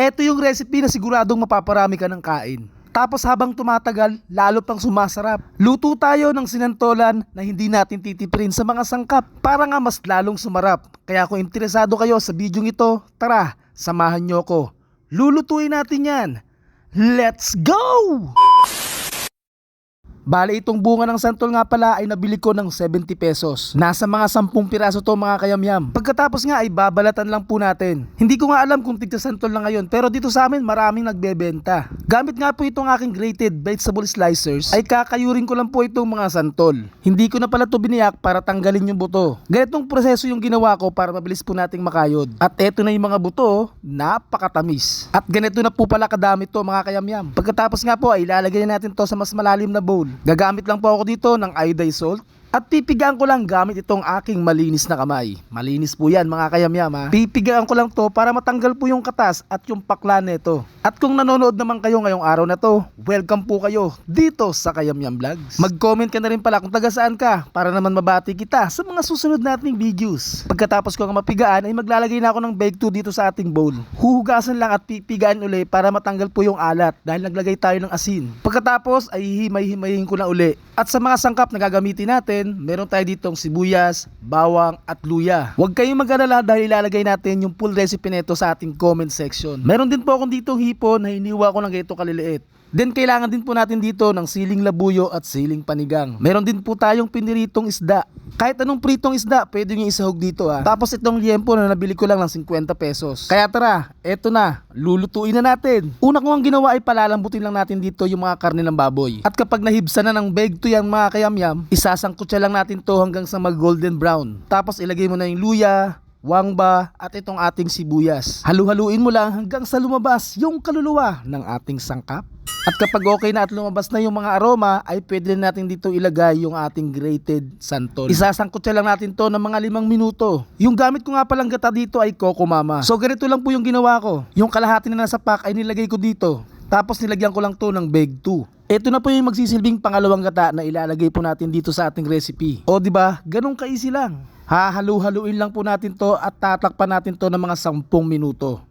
Eto yung recipe na siguradong mapaparami ka ng kain. Tapos habang tumatagal, lalo pang sumasarap. Luto tayo ng sinantolan na hindi natin titipirin sa mga sangkap para nga mas lalong sumarap. Kaya kung interesado kayo sa bidyong ito, tara, samahan nyo ko. Lulutuin natin yan. Let's go! Bale, itong bunga ng santol nga pala ay nabili ko ng 70 pesos. Nasa mga 10 piraso to mga kayamyam. Pagkatapos nga ay babalatan lang po natin. Hindi ko nga alam kung tigta santol na ngayon, pero dito sa amin maraming nagbebenta. Gamit nga po itong aking grated vegetable slicers, ay kakayurin ko lang po itong mga santol. Hindi ko na pala to biniyak para tanggalin yung buto. Ganitong proseso yung ginawa ko para mabilis po nating makayod. At eto na yung mga buto, napakatamis. At ganito na po pala kadami to mga kayamyam. Pagkatapos nga po ay ilalagay natin to sa mas malalim na bowl. Gagamit lang po ako dito ng iodized salt at pipigaan ko lang gamit itong aking malinis na kamay. Malinis po yan mga kayamyam ha. Pipigaan ko lang to para matanggal po yung katas at yung pakla nito. At kung nanonood naman kayo ngayong araw na to, welcome po kayo dito sa Kayamyam Vlogs. Mag-comment ka na rin pala kung taga saan ka para naman mabati kita sa mga susunod nating videos. Pagkatapos ko ang mapigaan ay maglalagay na ako ng bake 2 dito sa ating bowl. Huhugasan lang at pipigaan uli para matanggal po yung alat dahil naglagay tayo ng asin. Pagkatapos ay hihimay-himayin ko na uli. At sa mga sangkap na gagamitin natin, meron tayo ditong sibuyas, bawang at luya. Huwag kayong mag-alala dahil ilalagay natin yung full recipe nito sa ating comment section. Meron din po akong ditong hipon na hiniwa ko ng ganito kaliliit. Then kailangan din po natin dito ng siling labuyo at siling panigang. Meron din po tayong piniritong isda. Kahit anong pritong isda, pwede nyo isahog dito ha. Tapos itong liempo na nabili ko lang ng 50 pesos. Kaya tara, eto na, lulutuin na natin. Una ko ang ginawa ay palalambutin lang natin dito yung mga karne ng baboy. At kapag nahibsa na ng bake 2 yung mga kayamyam, isasangkutsa lang natin to hanggang sa mag golden brown. Tapos ilagay mo na yung luya, wangba at itong ating sibuyas. Halu-haluin mo lang hanggang sa lumabas yung kaluluwa ng ating sangkap. At kapag okay na at lumabas na yung mga aroma, ay pwede na natin dito ilagay yung ating grated santol. Isasangkutsa lang natin to ng mga 5 minuto. Yung gamit ko nga palang gata dito ay Coco Mama. So ganito lang po yung ginawa ko. Yung kalahati na nasa pack ay nilagay ko dito. Tapos nilagyan ko lang to ng bake 2. Ito na po yung magsisilbing pangalawang gata na ilalagay po natin dito sa ating recipe. O diba, ganun ka-easy lang. Hahalu-haluin lang po natin to at tatakpan natin to ng mga 10 minuto.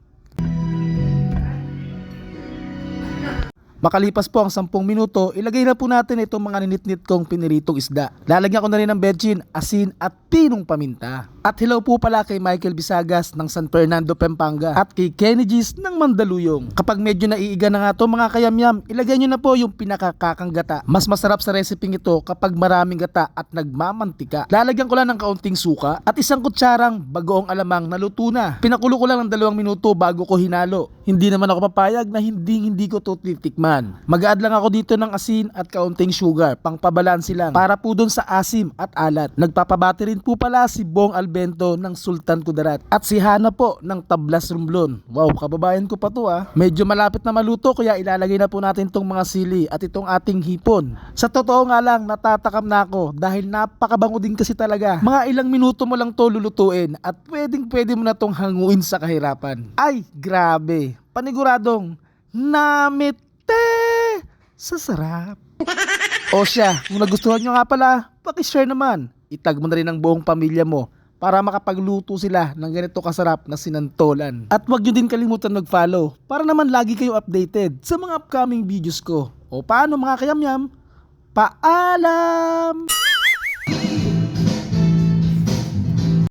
Makalipas po ang 10 minuto, ilagay na po natin itong mga ninitnit kong piniritong isda. Lalagyan ko na rin ng betchin, asin at pinong paminta. At hello po pala kay Michael Bisagas ng San Fernando, Pampanga at kay Kenny G's ng Mandaluyong. Kapag medyo naiiga na nga to mga kayamyam, ilagay nyo na po yung pinakakakang gata. Mas masarap sa recipe ito kapag maraming gata at nagmamantika. Lalagyan ko lang ng kaunting suka at isang kutsarang bagoong alamang na luto na. Pinakulo ko lang ng 2 minuto bago ko hinalo. Hindi naman ako papayag na hindi ko to titikman. Mag-add lang ako dito ng asin at kaunting sugar, pangpabalansi lang para po dun sa asim at alat. Nagpapabati rin po pala si Bong Albento ng Sultan Kudarat at si Hana po ng Tablas Romblon. Wow, kababayan ko pa to ah. Medyo malapit na maluto kaya ilalagay na po natin tong mga sili at itong ating hipon. Sa totoo nga lang, natatakam na ako dahil napakabango din kasi talaga. Mga ilang minuto mo lang to lulutuin at pwede mo na tong hanguin sa kahirapan. Ay, grabe. Paniguradong namit sa sarap. O siya, kung nagustuhan nyo nga pala, pakishare naman. Itag mo na rin ang buong pamilya mo para makapagluto sila ng ganito kasarap na sinantolan. At huwag nyo din kalimutan mag-follow para naman lagi kayo updated sa mga upcoming videos ko. O paano mga kayamyam? Paalam!